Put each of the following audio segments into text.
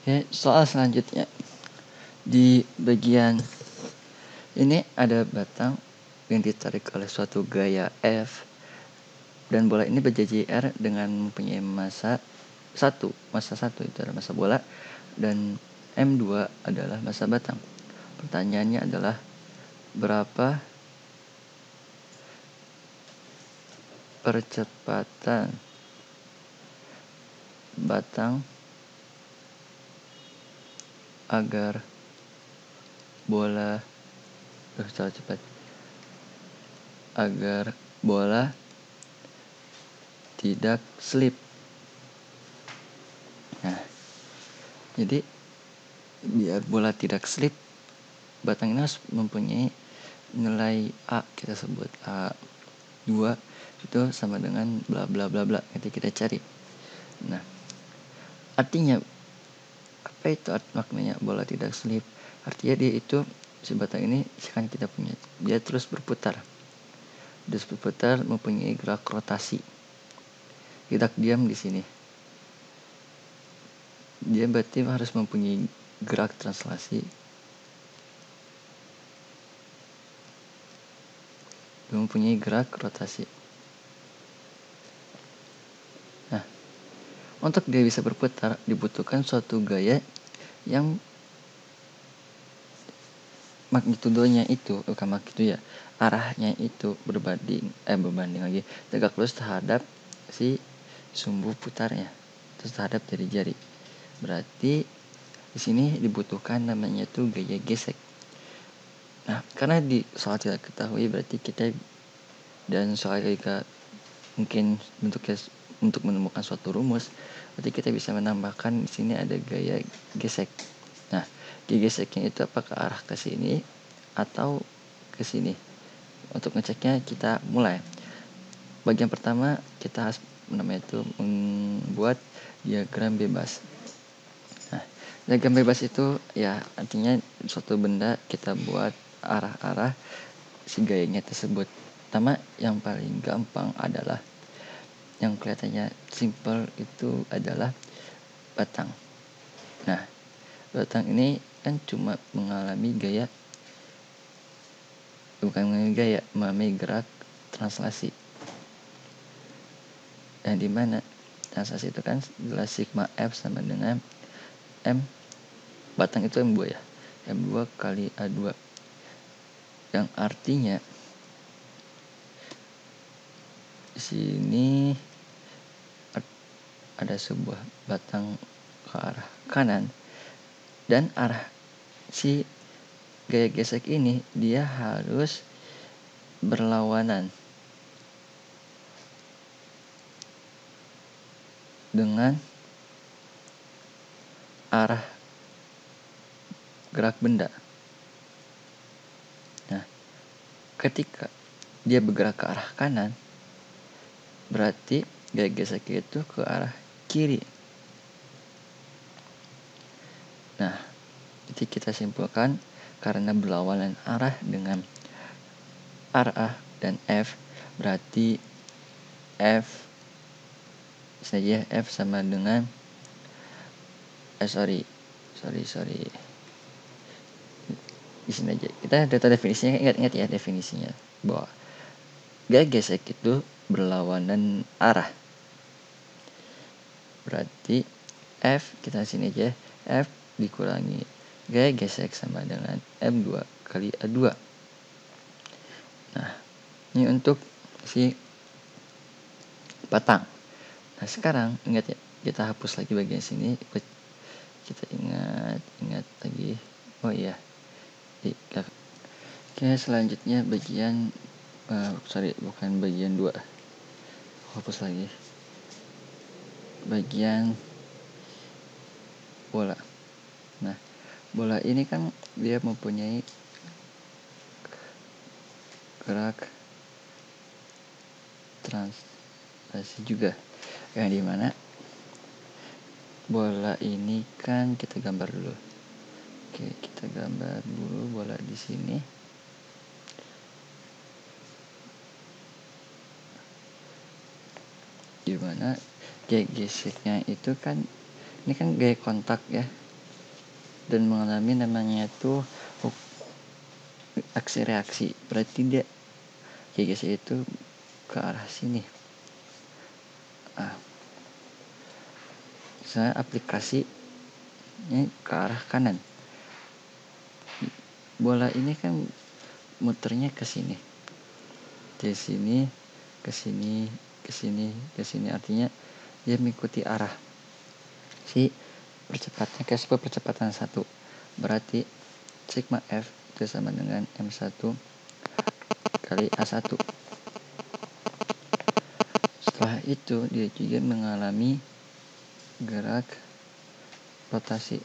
Oke, soal selanjutnya. Di bagian ini ada batang yang ditarik oleh suatu gaya F, dan bola ini berJJR dengan mempunyai massa 1. Massa 1 itu adalah massa bola, dan M2 adalah massa batang. Pertanyaannya adalah berapa percepatan batang agar bola tidak slip. Nah, jadi biar bola tidak slip, batang ini harus mempunyai nilai A, kita sebut A2 itu sama dengan bla bla bla bla. Nanti kita cari. Nah, artinya apa itu maknanya bola tidak slip? Artinya dia itu, si batang ini sekarang kita punya, dia terus berputar mempunyai gerak rotasi, tidak diam di sini. Dia berarti harus mempunyai gerak translasi, mempunyai gerak rotasi. Nah, untuk dia bisa berputar dibutuhkan suatu gaya yang magnitudonya itu, bukan magnitudo ya, arahnya itu berbanding lagi tegak lurus terhadap si sumbu putarnya, terus terhadap jari-jari. Berarti di sini dibutuhkan namanya tuh gaya gesek. Nah, karena di soal tidak ketahui, berarti kita dan soal juga mungkin bentuknya untuk menemukan suatu rumus, berarti kita bisa menambahkan di sini ada gaya gesek. Nah, gaya geseknya itu apakah arah ke sini atau ke sini? Untuk ngeceknya kita mulai. Bagian pertama kita harus membuat diagram bebas. Nah, diagram bebas itu ya artinya suatu benda kita buat arah-arah si gayanya tersebut. Pertama, yang paling gampang adalah yang kelihatannya simple itu adalah batang. Nah, batang ini kan cuma mengalami gerak translasi. Dan di mana translasi itu kan jelas sigma F sama dengan M, batang itu M2 ya, M2 kali A2, yang artinya di sini ada sebuah batang ke arah kanan, dan arah si gaya gesek ini dia harus berlawanan dengan arah gerak benda. Nah, ketika dia bergerak ke arah kanan, berarti gaya gesek itu ke arah kiri. Nah, jadi kita simpulkan karena berlawanan arah dengan RA dan F, berarti F saja F sama dengan sorry di sini aja kita data definisinya. Ingat ya definisinya, bahwa gaya gesek itu berlawanan arah. Berarti F kita sini aja, F dikurangi gaya gesek sama dengan M2 kali A2. Nah, ini untuk si batang. Nah, sekarang ingat ya, kita hapus lagi bagian sini. Kita ingat lagi. Oh iya. Oke, selanjutnya bagian bukan bagian 2. Hapus lagi. Bagian bola. Nah, bola ini kan dia mempunyai gerak translasi juga, yang dimana bola ini kan kita gambar dulu. Oke, kita gambar dulu bola di sini. Dimana gaya geseknya itu kan, ini kan gaya kontak ya, dan mengalami namanya itu aksi reaksi. Berarti dia geser itu ke arah sini. Misalnya aplikasinya ke arah kanan, bola ini kan muternya ke sini, dari sini ke sini, ke sini, ke sini. Artinya dia mengikuti arah si percepatan 1. Berarti sigma F itu sama dengan M1 kali A1. Setelah itu dia juga mengalami gerak rotasi.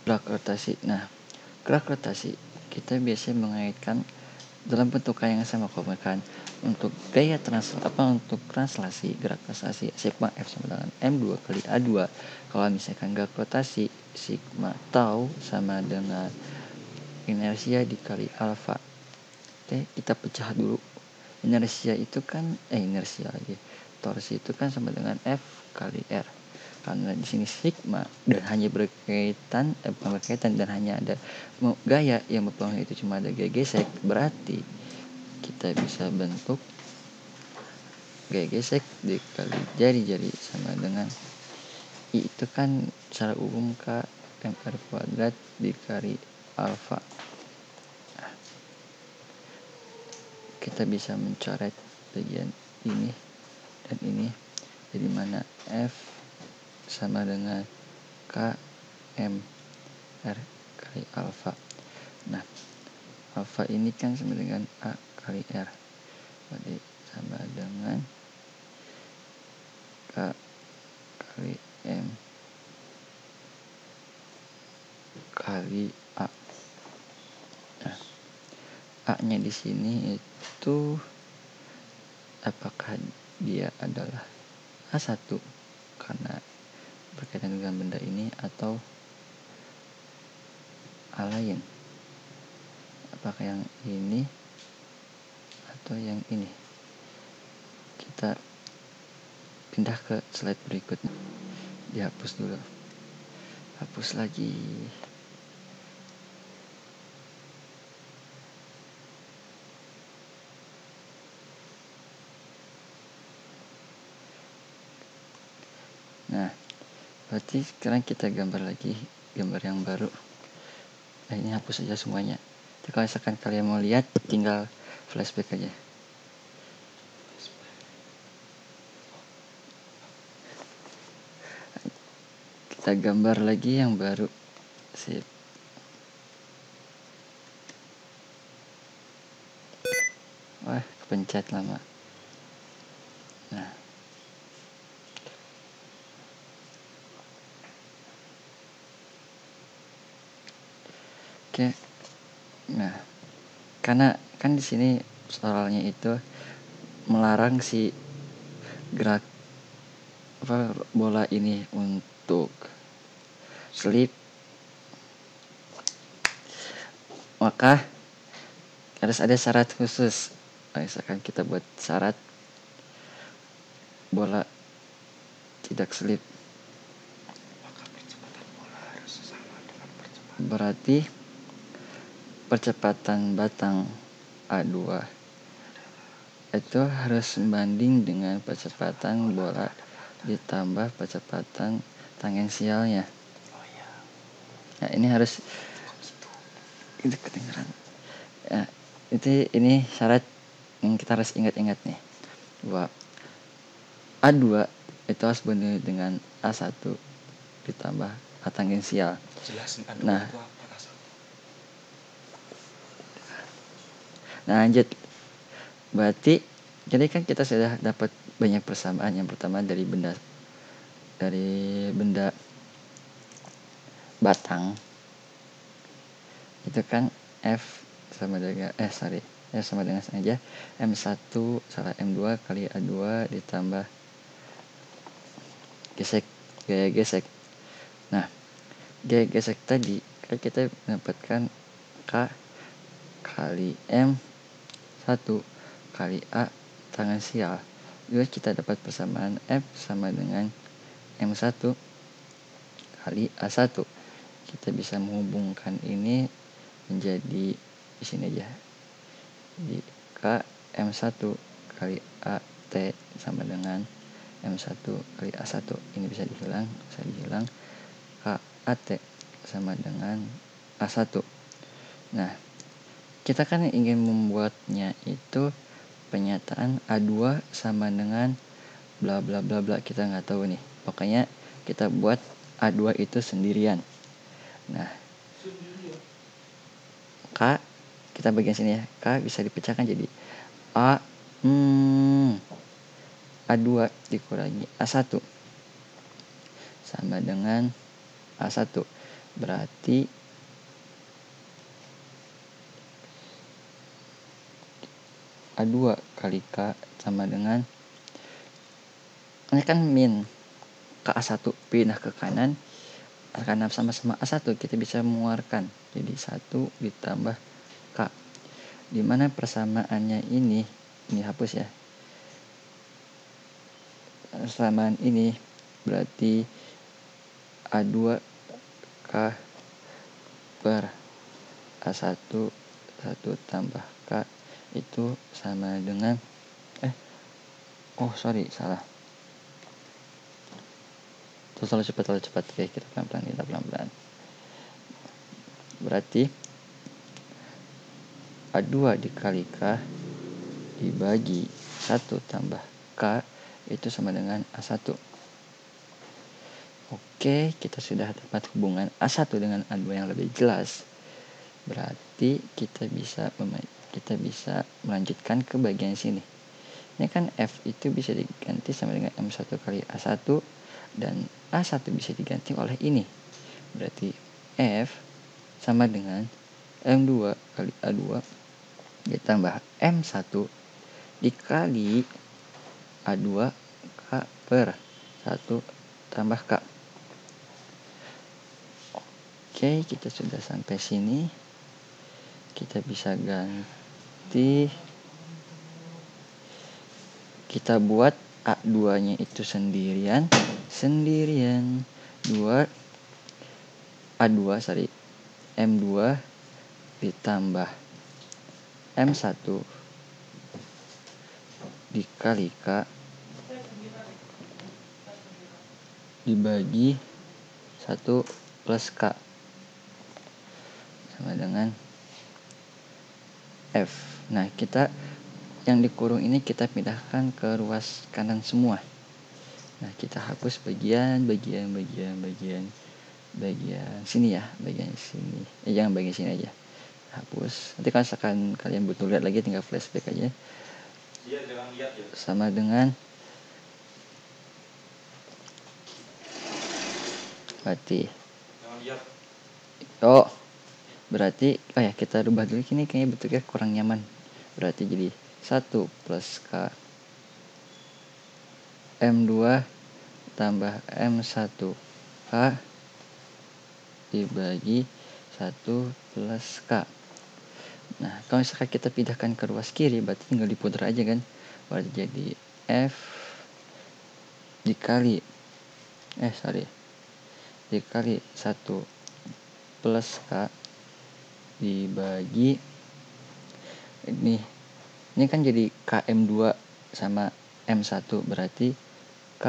Gerak rotasi. Nah, gerak rotasi kita biasanya mengaitkan dalam bentuk yang sama kan. Untuk untuk translasi gerak translasi sigma F sama dengan M2 kali A2. Kalau misalkan gerak rotasi sigma tau sama dengan inersia dikali alfa. Oke, kita pecah dulu. Inersia itu kan torsi itu kan sama dengan F kali R. Karena di sini sigma dan hanya berkaitan dan hanya ada gaya yang berpengaruh itu cuma ada gaya gesek, berarti kita bisa bentuk gaya gesek dikali jari-jari sama dengan I itu kan secara umum K MR kuadrat dikali alfa. Kita bisa mencoret bagian ini dan ini, jadi mana F sama dengan K M R kali alfa. Nah, alfa ini kan sama dengan A kali R, jadi sama dengan K kali M kali A. Nah, A-nya di sini itu apakah dia adalah A1 karena berkaitan dengan benda ini atau A lain? Apakah yang ini atau yang ini? Kita pindah ke slide berikutnya. Dihapus dulu. Hapus lagi. Nah, berarti sekarang kita gambar lagi, gambar yang baru. Nah, ini hapus aja semuanya. Jadi kalau misalkan kalian mau lihat, tinggal flashback aja. Kita gambar lagi yang baru. Sip. Wah, kepencet lama. Nah. Oke. Nah, karena kan di sini soalnya itu melarang si gerak bola ini untuk slip, maka harus ada syarat khusus. Misalkan kita buat syarat bola tidak slip, maka percepatan bola harus sama dengan percepatan. Berarti percepatan batang A2 itu harus sebanding dengan percepatan bola ditambah percepatan tangensialnya. Nah, ini harus itu kedengeran. Ya, ini syarat yang kita harus ingat-ingat nih. Bahwa A2 itu harus banding dengan A1 ditambah A tangensial. Jelasin A2 Nah, itu apa, A1? Nah, lanjut. Berarti jadi kan kita sudah dapat banyak persamaan. Yang pertama dari benda batang itu kan F sama dengan F sama dengan saja M1 salah M2 kali A2 ditambah gaya gesek. Nah, gaya gesek tadi kan kita mendapatkan K kali M1 kali A tangensial. Juga kita dapat persamaan F sama dengan M1 kali A1. Kita bisa menghubungkan ini menjadi di sini aja. Jadi K M1 kali AT sama dengan M1 kali A1. Ini bisa dihilang. K AT sama dengan A1. Nah, kita kan ingin membuatnya itu penyataan A2 sama dengan bla bla bla bla, kita nggak tahu nih. Pokoknya kita buat A2 itu sendirian. Nah, K kita bagian sini ya. K bisa dipecahkan jadi A2 dikurangi A1 sama dengan A1. Berarti A2 kali K sama dengan, ini kan min ke A1 pindah ke kanan, karena sama-sama A1 kita bisa mengeluarkan jadi 1 ditambah K, dimana persamaannya ini hapus ya. Persamaan ini berarti A2 K per A1 1 tambah K itu sama dengan salah. Terlalu cepat. Oke, kita pelan-pelan. Berarti A2 dikali K dibagi 1 tambah K itu sama dengan A1. Oke, kita sudah dapat hubungan A1 dengan A2 yang lebih jelas. Berarti kita bisa melanjutkan ke bagian sini. Ini kan F itu bisa diganti sama dengan M1 kali A1 dan A1 bisa diganti oleh ini. Berarti F sama dengan M2 kali A2 ditambah M1 dikali A2 K per 1 tambah K. Oke, kita sudah sampai sini. Kita bisa ganti. Kita buat A2 nya itu sendirian 2 A2 M2 ditambah M1 dikali K dibagi 1 plus K sama dengan F. Nah, kita yang dikurung ini kita pindahkan ke ruas kanan semua. Nah, kita hapus bagian sini ya, bagian sini. Jangan bagian sini aja. Hapus. Nanti kalau misalkan kalian butuh lihat lagi tinggal flashback aja. Iya, jangan lihat ya. Sama dengan berarti berarti kita rubah dulu, ini kayaknya bentuknya kurang nyaman. Berarti jadi 1 plus K M2 tambah M1 K dibagi 1 plus K. Nah, kalau misalkan kita pindahkan ke ruas kiri berarti tinggal diputar aja kan. Berarti jadi F dikali 1 plus K dibagi ini kan jadi KM2 sama M1, berarti K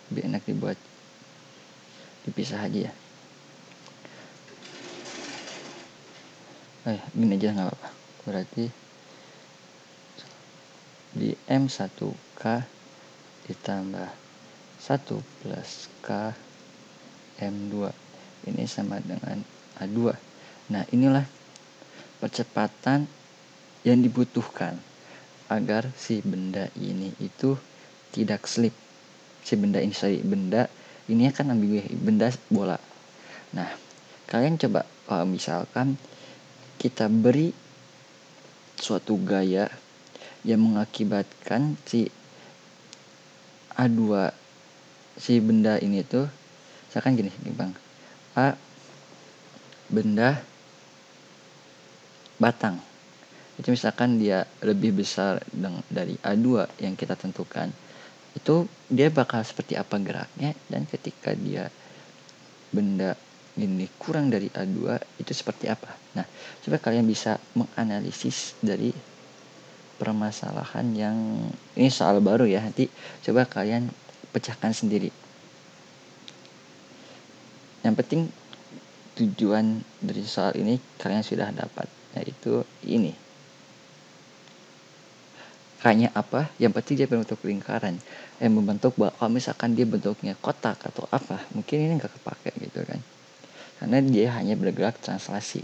lebih enak dibuat dipisah aja ya. Gini aja nggak apa-apa. Berarti di M1K ditambah 1 plus K M2 ini sama dengan A2. Nah, inilah percepatan yang dibutuhkan agar si benda ini itu tidak slip. Benda ini kan ambigu, benda bola. Nah, kalian coba kalau misalkan kita beri suatu gaya yang mengakibatkan si A2 si benda ini tuh misalkan gini Bang, A benda batang itu misalkan dia lebih besar dari A2 yang kita tentukan, itu dia bakal seperti apa geraknya, dan ketika dia benda ini kurang dari A2 itu seperti apa. Nah, coba kalian bisa menganalisis dari permasalahan yang ini soal baru ya, nanti coba kalian pecahkan sendiri. Yang penting tujuan dari soal ini kalian sudah dapat, yaitu ini. Hanya apa? Yang penting dia berbentuk lingkaran. Yang membentuk bahwa kalau misalkan dia bentuknya kotak atau apa, mungkin ini nggak kepake gitu kan. Karena dia hanya bergerak translasi.